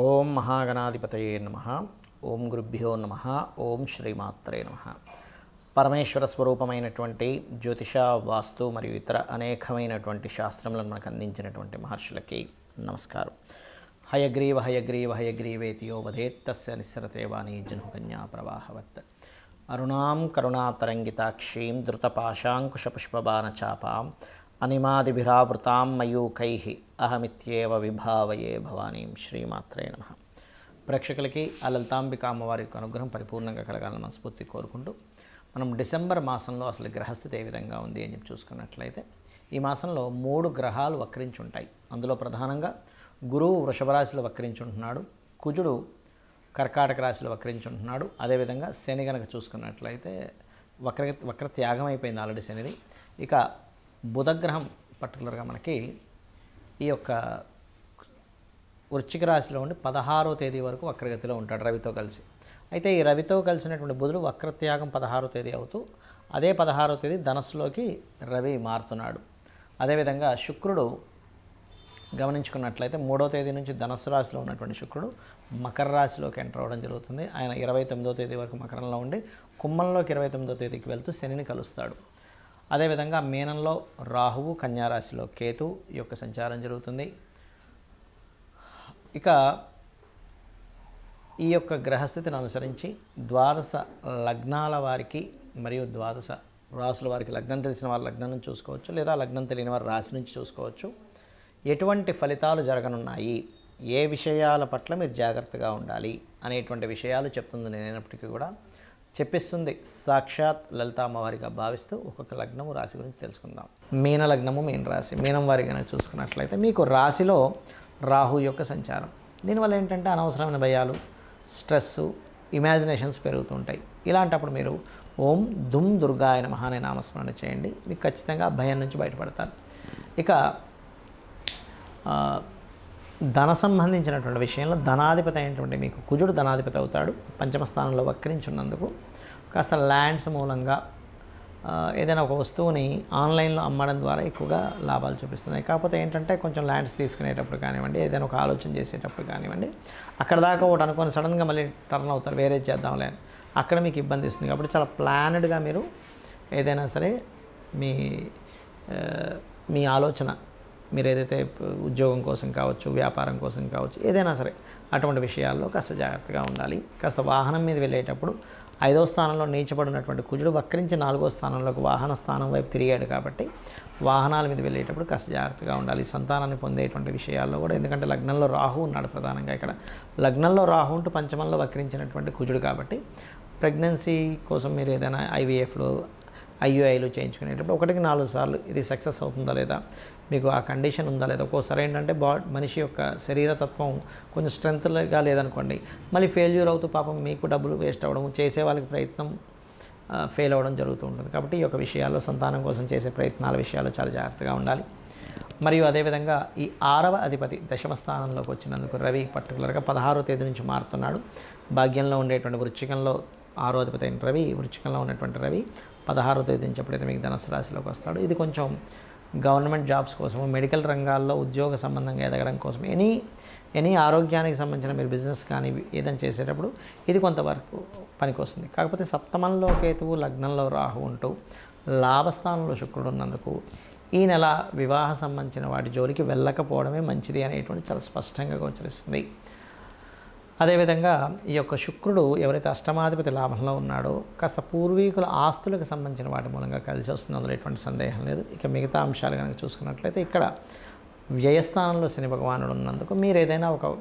ఓం మహాగణాధిపతయే నమః. ఓం గురుభ్యో నమః. ఓం శ్రీమాత్రే నమః. పరమేశ్వర స్వరూపమైనటువంటి జ్యోతిష, వాస్తు మరియు ఇతర అనేకమైనటువంటి శాస్త్రములను మనకు అందించినటువంటి మహర్షులకి నమస్కారం. హయగ్రీవ హయగ్రీవ హయగ్రీవేతియో వదేత్ తస్య నిస్సరతే వాణీ జనుకన్యా ప్రవాహవత్. అరుణాం కరుణాతరంగితాక్షీం ధృతపాశాంకుశపుష్పబాణచాపాం అనిమాదిభిరావృతాం మయూకైః అహమిత్యేవ విభావయే భవానీం. శ్రీమాత్రే నమః. ప్రేక్షకులకి ఆ లలితాంబిక అమ్మవారి యొక్క అనుగ్రహం పరిపూర్ణంగా కలగాలని మనస్ఫూర్తి కోరుకుంటూ మనం డిసెంబర్ మాసంలో అసలు గ్రహస్థితి ఏ విధంగా ఉంది అని చెప్పి చూసుకున్నట్లయితే ఈ మాసంలో 3 గ్రహాలు వక్రించి ఉంటాయి. అందులో ప్రధానంగా గురువు వృషభ రాశిలో వక్రించి ఉంటున్నాడు, కుజుడు కర్కాటక రాశిలో వక్రించి ఉంటున్నాడు. అదేవిధంగా శని కనుక చూసుకున్నట్లయితే వక్ర త్యాగం అయిపోయింది ఆల్రెడీ శనిది. ఇక బుధగ్రహం పర్టికులర్గా మనకి ఈ యొక్క వృశ్చిక రాశిలో ఉండి 16వ తేదీ వరకు వక్రగతిలో ఉంటాడు రవితో కలిసి. అయితే ఈ రవితో కలిసినటువంటి బుధుడు వక్రత్యాగం 16వ తేదీ అవుతూ అదే 16వ తేదీ ధనస్సులోకి రవి మారుతున్నాడు. అదేవిధంగా శుక్రుడు గమనించుకున్నట్లయితే 3వ తేదీ నుంచి ధనస్సు రాశిలో ఉన్నటువంటి శుక్రుడు మకర రాశిలోకి ఎంటర్ అవ్వడం జరుగుతుంది. ఆయన 29వ తేదీ వరకు మకరంలో ఉండి కుంభంలోకి 29వ తేదీకి వెళ్తూ శనిని కలుస్తాడు. అదేవిధంగా మీనంలో రాహువు, కన్యారాశిలో కేతు ఈ యొక్క సంచారం జరుగుతుంది. ఇక ఈ యొక్క గ్రహస్థితిని అనుసరించి ద్వాదశ లగ్నాల వారికి మరియు ద్వాదశ రాశుల వారికి లగ్నం తెలిసిన వారు లగ్నం నుంచి చూసుకోవచ్చు, లేదా లగ్నం తెలియని వారు రాశి నుంచి చూసుకోవచ్చు. ఎటువంటి ఫలితాలు జరగనున్నాయి, ఏ విషయాల పట్ల మీరు జాగ్రత్తగా ఉండాలి అనేటువంటి విషయాలు చెప్తుంది. నేనైనప్పటికీ కూడా చెప్పిస్తుంది సాక్షాత్ లలిత అమ్మవారిగా భావిస్తూ ఒక్కొక్క లగ్నము రాశి గురించి తెలుసుకుందాం. మీన లగ్నము, మీన రాశి. మీనం వారి కనుక చూసుకున్నట్లయితే మీకు రాశిలో రాహు యొక్క సంచారం. దీనివల్ల ఏంటంటే అనవసరమైన భయాలు, స్ట్రెస్సు, ఇమాజినేషన్స్ పెరుగుతుంటాయి. ఇలాంటప్పుడు మీరు ఓం దుమ్ దుర్గాయ నమః అనే నామస్మరణ చేయండి. మీకు ఖచ్చితంగా భయం నుంచి బయటపడతారు. ఇక ధన సంబంధించినటువంటి విషయంలో ధనాధిపతి అయినటువంటి మీకు కుజుడు ధనాధిపతి అవుతాడు. పంచమ స్థానంలో వక్రించున్నందుకు కాస్త ల్యాండ్స్ మూలంగా ఏదైనా ఒక వస్తువుని ఆన్లైన్లో అమ్మడం ద్వారా ఎక్కువగా లాభాలు చూపిస్తున్నాయి. కాకపోతే ఏంటంటే కొంచెం ల్యాండ్స్ తీసుకునేటప్పుడు కానివ్వండి, ఏదైనా ఒక ఆలోచన చేసేటప్పుడు కానివ్వండి, అక్కడ దాకా ఒకటి అనుకొని సడన్గా మళ్ళీ టర్న్ అవుతారు, వేరే చేద్దాంలే అని. అక్కడ మీకు ఇబ్బంది ఇస్తుంది. కాబట్టి చాలా ప్లానెడ్గా మీరు ఏదైనా సరే మీ ఆలోచన, మీరు ఏదైతే ఉద్యోగం కోసం కావచ్చు, వ్యాపారం కోసం కావచ్చు, ఏదైనా సరే అటువంటి విషయాల్లో కాస్త జాగ్రత్తగా ఉండాలి. కాస్త వాహనం మీద వెళ్ళేటప్పుడు 5వ స్థానంలో నీచబడినటువంటి కుజుడు వక్రించి 4వ స్థానంలోకి వాహన స్థానం వైపు తిరిగాడు. కాబట్టి వాహనాల మీద వెళ్ళేటప్పుడు కాస్త జాగ్రత్తగా ఉండాలి. సంతానాన్ని పొందేటువంటి విషయాల్లో కూడా, ఎందుకంటే లగ్నంలో రాహు ఉన్నాడు. ప్రధానంగా ఇక్కడ లగ్నంలో రాహు ఉంటూ పంచమంలో వక్రించినటువంటి కుజుడు కాబట్టి ప్రెగ్నెన్సీ కోసం మీరు ఏదైనా ఐవీఎఫ్లో ఐయుఐలు చేయించుకునేటప్పుడు 1కి 4 సార్లు ఇది సక్సెస్ అవుతుందా లేదా, మీకు ఆ కండిషన్ ఉందా లేదా. ఒక్కోసారి ఏంటంటే మనిషి యొక్క శరీరతత్వం కొంచెం స్ట్రెంత్గా లేదనుకోండి, మళ్ళీ ఫెయిల్యూర్ అవుతూ పాపం మీకు డబ్బులు వేస్ట్ అవ్వడం, చేసే వాళ్ళకి ప్రయత్నం ఫెయిల్ అవ్వడం జరుగుతూ ఉంటుంది. కాబట్టి ఈ యొక్క విషయాల్లో, సంతానం కోసం చేసే ప్రయత్నాల విషయాల్లో చాలా జాగ్రత్తగా ఉండాలి. మరియు అదేవిధంగా ఈ 6వ అధిపతి దశమ స్థానంలోకి వచ్చినందుకు రవి పర్టికులర్గా 16వ తేదీ నుంచి మారుతున్నాడు. భాగ్యంలో ఉండేటువంటి వృశ్చికంలో 6వ అధిపతి అయిన రవి, వృశ్చికంలో ఉన్నటువంటి రవి 16వ తేదీ నుంచి ఎప్పుడైతే మీకు ధనుసు రాశిలోకి వస్తాడో, ఇది కొంచెం గవర్నమెంట్ జాబ్స్ కోసము, మెడికల్ రంగాల్లో ఉద్యోగ సంబంధంగా ఎదగడం కోసం, ఎనీ ఆరోగ్యానికి సంబంధించిన మీరు బిజినెస్ కానీ ఏదైనా చేసేటప్పుడు ఇది కొంతవరకు పనికి వస్తుంది. కాకపోతే సప్తమంలో కేతువు, లగ్నంలో రాహు ఉంటూ లాభస్థానంలో శుక్రుడు ఉన్నందుకు ఈ నెల వివాహ సంబంధించిన వాటి జోలికి వెళ్ళకపోవడమే మంచిది అనేటువంటి చాలా స్పష్టంగా గోచరిస్తుంది. అదేవిధంగా ఈ యొక్క శుక్రుడు ఎవరైతే అష్టమాధిపతి లాభంలో ఉన్నాడో కాస్త పూర్వీకుల ఆస్తులకు సంబంధించిన వాటి మూలంగా కలిసి వస్తుంది, అందులో ఎటువంటి సందేహం లేదు. ఇక మిగతా అంశాలు కనుక చూసుకున్నట్లయితే ఇక్కడ వ్యయస్థానంలో శని భగవానుడు ఉన్నందుకు మీరు ఏదైనా ఒక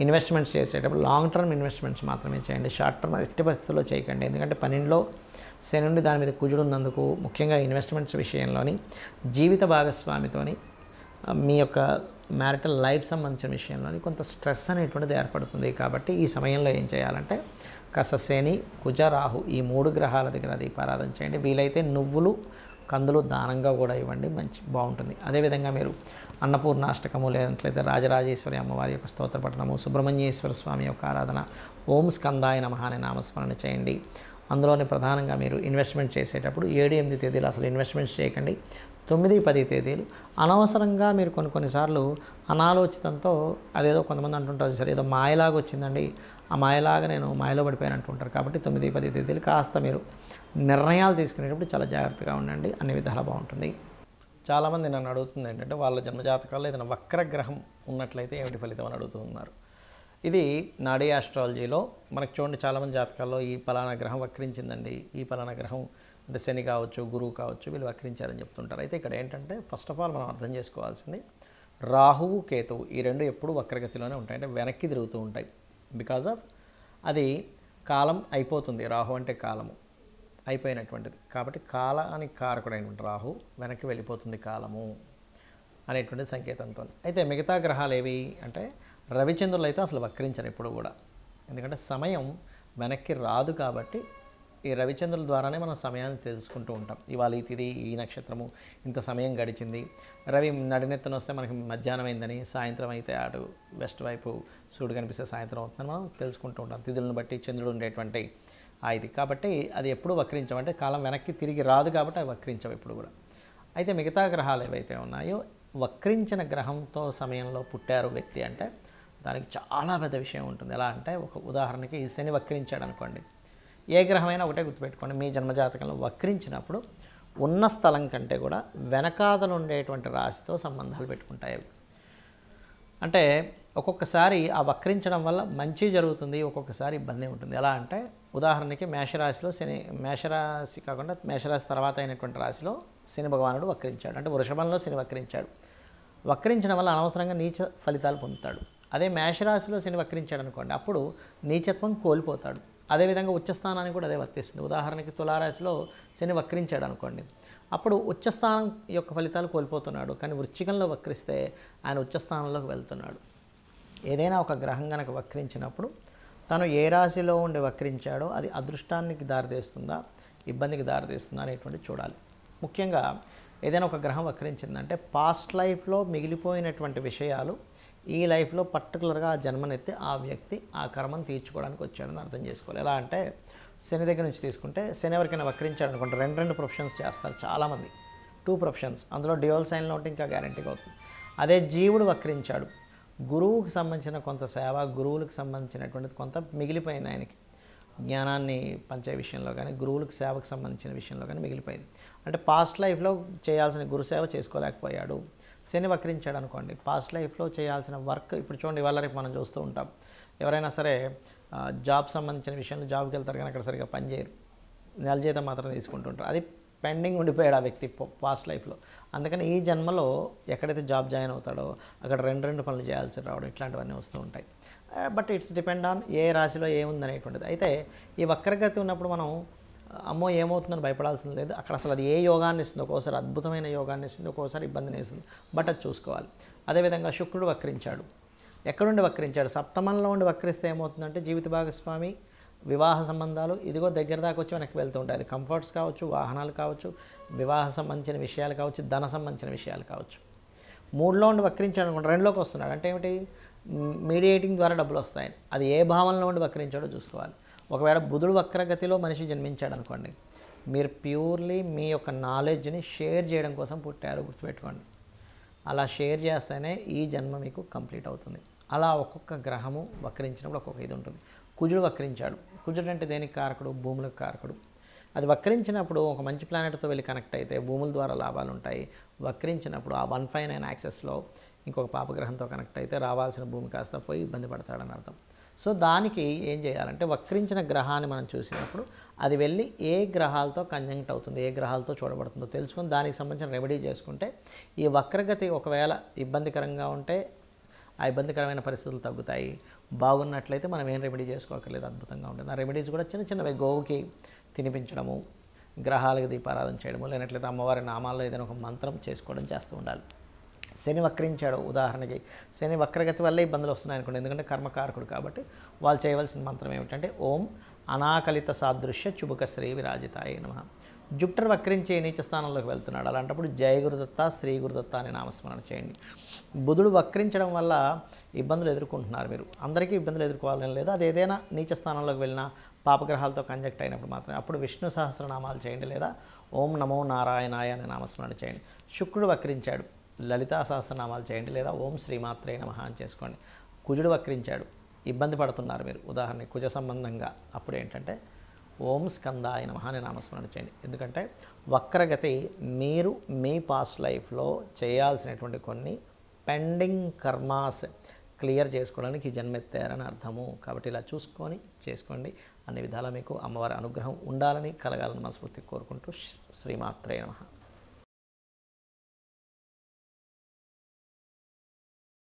ఇన్వెస్ట్మెంట్స్ చేసేటప్పుడు లాంగ్ టర్మ్ ఇన్వెస్ట్మెంట్స్ మాత్రమే చేయండి. షార్ట్ టర్మ్ ఎట్టి పరిస్థితుల్లో చేయకండి. ఎందుకంటే 12లో శని నుండి దాని మీద కుజుడు ఉన్నందుకు ముఖ్యంగా ఇన్వెస్ట్మెంట్స్ విషయంలోని జీవిత భాగస్వామితోని మీ యొక్క మ్యారిటల్ లైఫ్ సంబంధించిన విషయంలోని కొంత స్ట్రెస్ అనేటువంటిది ఏర్పడుతుంది. కాబట్టి ఈ సమయంలో ఏం చేయాలంటే కాస్త శని, కుజ, రాహు ఈ 3 గ్రహాల దగ్గర దీపారాధన చేయండి. వీలైతే నువ్వులు, కందులు దానంగా కూడా ఇవ్వండి, బాగుంటుంది. అదేవిధంగా మీరు అన్నపూర్ణాష్టకము, లేదంటే రాజరాజేశ్వరి అమ్మవారి యొక్క స్తోత్ర పఠనము, సుబ్రహ్మణ్యేశ్వర స్వామి యొక్క ఆరాధన, ఓం స్కందాయ నమః అనే నామస్మరణ చేయండి. అందులోనే ప్రధానంగా మీరు ఇన్వెస్ట్మెంట్ చేసేటప్పుడు 7, 8 తేదీలు అసలు ఇన్వెస్ట్మెంట్స్ చేయకండి. 9, 10 తేదీలు అనవసరంగా మీరు కొన్నిసార్లు అనాలోచితంతో అదేదో కొంతమంది అంటుంటారు సరే ఏదో మాయలాగా వచ్చిందండి, ఆ మాయలాగా నేను మాయలో పడిపోయాను అంటుంటారు. కాబట్టి 9, 10 తేదీలు కాస్త మీరు నిర్ణయాలు తీసుకునేటప్పుడు చాలా జాగ్రత్తగా ఉండండి, అన్ని విధాలా బాగుంటుంది. చాలామంది నన్ను అడుగుతుంది ఏంటంటే వాళ్ళ జన్మజాతకాల్లో ఏదైనా వక్రగ్రహం ఉన్నట్లయితే ఏమిటి ఫలితం అని అడుగుతూ ఉన్నారు. ఇది నాడీ ఆస్ట్రాలజీలో మనకు చూడండి చాలామంది జాతకాల్లో ఈ పలానా గ్రహం వక్రించిందండి, ఈ పలానా గ్రహం అంటే శని కావచ్చు, గురువు కావచ్చు, వీళ్ళు వక్రించారని చెప్తుంటారు. అయితే ఇక్కడ ఏంటంటే ఫస్ట్ ఆఫ్ ఆల్ మనం అర్థం చేసుకోవాల్సింది రాహువు కేతువు ఈ రెండు ఎప్పుడు వక్రగతిలోనే ఉంటాయి, అంటే వెనక్కి తిరుగుతూ ఉంటాయి. బికాజ్ ఆఫ్ అది కాలం అయిపోతుంది, రాహు అంటే కాలము అయిపోయినటువంటిది కాబట్టి కాలానికి కారకుడైనటువంటి రాహు వెనక్కి వెళ్ళిపోతుంది కాలము అనేటువంటి సంకేతంతో. అయితే మిగతా గ్రహాలు ఏవి అంటే రవిచంద్రులు అయితే అసలు వక్రించరు ఎప్పుడు కూడా, ఎందుకంటే సమయం వెనక్కి రాదు కాబట్టి ఈ రవిచంద్రుల ద్వారానే మనం సమయాన్ని తెలుసుకుంటూ ఉంటాం. ఇవాళ ఈ తిథి, ఈ నక్షత్రము, ఇంత సమయం గడిచింది. రవి నడినెత్తున వస్తే మనకి మధ్యాహ్నం అయిందని, సాయంత్రం అయితే అటు వెస్ట్ వైపు సూర్యుడు కనిపిస్తే సాయంత్రం అవుతుందని మనం తెలుసుకుంటూ ఉంటాం. తిథులను బట్టి చంద్రుడు ఉండేటువంటి ఇది కాబట్టి అది ఎప్పుడు వక్రించమంటే కాలం వెనక్కి తిరిగి రాదు కాబట్టి అవి వక్రించవు ఎప్పుడు కూడా. అయితే మిగతా గ్రహాలు ఏవైతే ఉన్నాయో వక్రించిన గ్రహంతో సమయంలో పుట్టారు వ్యక్తి అంటే దానికి చాలా పెద్ద విషయం ఉంటుంది. ఎలా అంటే ఒక ఉదాహరణకి శని వక్రించాడు అనుకోండి, ఏ గ్రహమైనా ఒకటే గుర్తుపెట్టుకోండి, మీ జన్మజాతకంలో వక్రించినప్పుడు ఉన్న స్థలం కంటే కూడా వెనకాతలు ఉండేటువంటి రాశితో సంబంధాలు పెట్టుకుంటాయి. అంటే ఒక్కొక్కసారి ఆ వక్రించడం వల్ల మంచి జరుగుతుంది, ఒక్కొక్కసారి ఇబ్బంది ఉంటుంది. ఎలా అంటే ఉదాహరణకి మేషరాశిలో శని, మేషరాశి కాకుండా మేషరాశి తర్వాత అయినటువంటి రాశిలో శని భగవానుడు వక్రించాడు, అంటే వృషభంలో శని వక్రించాడు. వక్రించడం వల్ల అనవసరంగా నీచ ఫలితాలు పొందుతాడు. అదే మేషరాశిలో శని వక్రించాడు అనుకోండి, అప్పుడు నీచత్వం కోల్పోతాడు. అదేవిధంగా ఉచ్చస్థానానికి కూడా అదే వర్తిస్తుంది. ఉదాహరణకి తులారాశిలో శని వక్రించాడు అనుకోండి, అప్పుడు ఉచ్చస్థానం యొక్క ఫలితాలు కోల్పోతున్నాడు. కానీ వృశ్చికంలో వక్రిస్తే ఆయన ఉచ్చస్థానంలోకి వెళ్తున్నాడు. ఏదైనా ఒక గ్రహం కనుక వక్రించినప్పుడు తను ఏ రాశిలో ఉండి వక్రించాడో అది అదృష్టానికి దారితీస్తుందా, ఇబ్బందికి దారితీస్తుందా అనేటువంటి చూడాలి. ముఖ్యంగా ఏదైనా ఒక గ్రహం వక్రించిందంటే పాస్ట్ లైఫ్లో మిగిలిపోయినటువంటి విషయాలు ఈ లైఫ్లో పర్టికులర్గా ఆ జన్మనెత్తి ఆ వ్యక్తి ఆ కర్మను తీర్చుకోవడానికి వచ్చాడని అర్థం చేసుకోవాలి. ఎలా అంటే శని దగ్గర నుంచి తీసుకుంటే శని ఎవరికైనా వక్రించాడు అనుకుంటే రెండు ప్రొఫెషన్స్ చేస్తారు చాలామంది, 2 ప్రొఫెషన్స్, అందులో డ్యూయల్ సైన్లో ఉంటే ఇంకా గ్యారంటీగా అవుతుంది. అదే జీవుడు వక్రించాడు, గురువుకి సంబంధించిన కొంత సేవ, గురువులకు సంబంధించినటువంటిది కొంత మిగిలిపోయింది ఆయనకి, జ్ఞానాన్ని పంచే విషయంలో కానీ గురువులకు సేవకు సంబంధించిన విషయంలో కానీ మిగిలిపోయింది. అంటే పాస్ట్ లైఫ్లో చేయాల్సిన గురుసేవ చేసుకోలేకపోయాడు. శని వక్రించాడు అనుకోండి, పాస్ట్ లైఫ్లో చేయాల్సిన వర్క్ ఇప్పుడు చూడండి, ఇవాళ రేపు మనం చూస్తూ ఉంటాం, ఎవరైనా సరే జాబ్ సంబంధించిన విషయంలో జాబ్కి వెళ్తారు కానీ అక్కడ సరిగ్గా పనిచేయరు, నెల జీతం మాత్రం తీసుకుంటుంటారు. అది పెండింగ్ ఉండిపోయాడు ఆ వ్యక్తి పాస్ట్ లైఫ్లో. అందుకని ఈ జన్మలో ఎక్కడైతే జాబ్ జాయిన్ అవుతాడో అక్కడ రెండు పనులు చేయాల్సి రావడం ఇట్లాంటివన్నీ వస్తూ ఉంటాయి. But it's depend on a రాశిలో ఏముందనేటువంటిది. అయితే ఈ వక్రగతి ఉన్నప్పుడు మనం అమ్మో ఏమవుతుందని భయపడాల్సింది లేదు. అక్కడ అసలు అది ఏ యోగాన్ని ఇస్తుంది, ఒక్కోసారి అద్భుతమైన యోగాన్ని ఇస్తుంది, ఒక్కోసారి ఇబ్బందిని ఇస్తుంది. బట్ అది చూసుకోవాలి. అదేవిధంగా శుక్రుడు వక్రించాడు, ఎక్కడుండి వక్రించాడు, సప్తమంలో ఉండి వక్రిస్తే ఏమవుతుందంటే జీవిత భాగస్వామి, వివాహ సంబంధాలు ఇదిగో దగ్గర దాకా వచ్చి వెనక్కి వెళ్తూ ఉంటాయి. అది కంఫర్ట్స్ కావచ్చు, వాహనాలు కావచ్చు, వివాహ సంబంధించిన విషయాలు కావచ్చు, ధన సంబంధించిన విషయాలు కావచ్చు. 3లో ఉండి వక్రించాడు అనుకోండి, 2లోకి వస్తున్నాడు అంటే ఏమిటి, మీడియేటింగ్ ద్వారా డబ్బులు వస్తాయి. అది ఏ భావంలో ఉండి వక్రించాడో చూసుకోవాలి. ఒకవేళ బుధుడు వక్రగతిలో మనిషి జన్మించాడు అనుకోండి, మీరు ప్యూర్లీ మీ యొక్క నాలెడ్జ్ని షేర్ చేయడం కోసం పుట్టారు, గుర్తుపెట్టుకోండి. అలా షేర్ చేస్తేనే ఈ జన్మ మీకు కంప్లీట్ అవుతుంది. అలా ఒక్కొక్క గ్రహము వక్రించినప్పుడు ఒక్కొక్క ఇది ఉంటుంది. కుజుడు వక్రించాడు, కుజుడు అంటే దేనికి కారకుడు, భూములకు కారకుడు. అది వక్రించినప్పుడు ఒక మంచి ప్లానెట్తో వెళ్ళి కనెక్ట్ అయితే భూముల ద్వారా లాభాలు ఉంటాయి. వక్రించినప్పుడు ఆ 159 యాక్సెస్లో ఇంకొక పాపగ్రహంతో కనెక్ట్ అయితే రావాల్సిన భూమి కాస్త పోయి ఇబ్బంది పడతాడని అర్థం. సో దానికి ఏం చేయాలంటే వక్రించిన గ్రహాన్ని మనం చూసినప్పుడు అది వెళ్ళి ఏ గ్రహాలతో కంజంక్ట్ అవుతుంది, ఏ గ్రహాలతో చూడబడుతుందో తెలుసుకొని దానికి సంబంధించిన రెమెడీ చేసుకుంటే ఈ వక్రగతి ఒకవేళ ఇబ్బందికరంగా ఉంటే ఆ ఇబ్బందికరమైన పరిస్థితులు తగ్గుతాయి. బాగున్నట్లయితే మనం ఏం రెమెడీ చేసుకోకర్లేదు, అద్భుతంగా ఉంటుంది. ఆ రెమెడీస్ కూడా చిన్నవి, గోవుకి తినిపించడము, గ్రహాలకు దీపారాధన చేయడము, లేనట్లయితే అమ్మవారి నామాల్లో ఏదైనా ఒక మంత్రం చేసుకోవడం చేస్తూ ఉండాలి. శని వక్రించాడు ఉదాహరణకి, శని వక్రగతి వల్లే ఇబ్బందులు వస్తున్నాయి అనుకోండి, ఎందుకంటే కర్మకారకుడు కాబట్టి వాళ్ళు చేయవలసిన మంత్రం ఏమిటంటే ఓం అనాకలిత సాదృశ్య చుబుక శ్రీ విరాజితాయ నమః. జుపిటర్ వక్రించి నీచ స్థానంలోకి వెళ్తున్నాడు, అలాంటప్పుడు జయ గురుదత్త, శ్రీ గురుదత్త అనే నామస్మరణ చేయండి. బుధుడు వక్రించడం వల్ల ఇబ్బందులు ఎదుర్కొంటున్నారు మీరు, అందరికీ ఇబ్బందులు ఎదుర్కోవాలని లేదు. అది ఏదైనా నీచ స్థానంలోకి వెళ్ళినా పాపగ్రహాలతో కంజెక్ట్ అయినప్పుడు మాత్రమే అప్పుడు విష్ణు సహస్రనామాలు చేయండి, లేదా ఓం నమో నారాయణాయ అనే నామస్మరణ చేయండి. శుక్రుడు వక్రించాడు, లలితా సహస్రనామాలు చేయండి, లేదా ఓం శ్రీమాత్రే నమః అని చేసుకోండి. కుజుడు వక్రించాడు, ఇబ్బంది పడుతున్నారు మీరు, ఉదాహరణకి కుజ సంబంధంగా, అప్పుడు ఏంటంటే ఓం స్కందాయ నమః అనే నామస్మరణ చేయండి. ఎందుకంటే వక్రగతి మీరు మీ పాస్ట్ లైఫ్లో చేయాల్సినటువంటి కొన్ని పెండింగ్ కర్మాస్ క్లియర్ చేసుకోవడానికి జన్మెత్తారని అర్థము. కాబట్టి ఇలా చూసుకొని చేసుకోండి. అన్ని విధాలా మీకు అమ్మవారి అనుగ్రహం ఉండాలని, కలగాలని మనస్ఫూర్తిగా కోరుకుంటూ శ్రీమాత్రే నమః.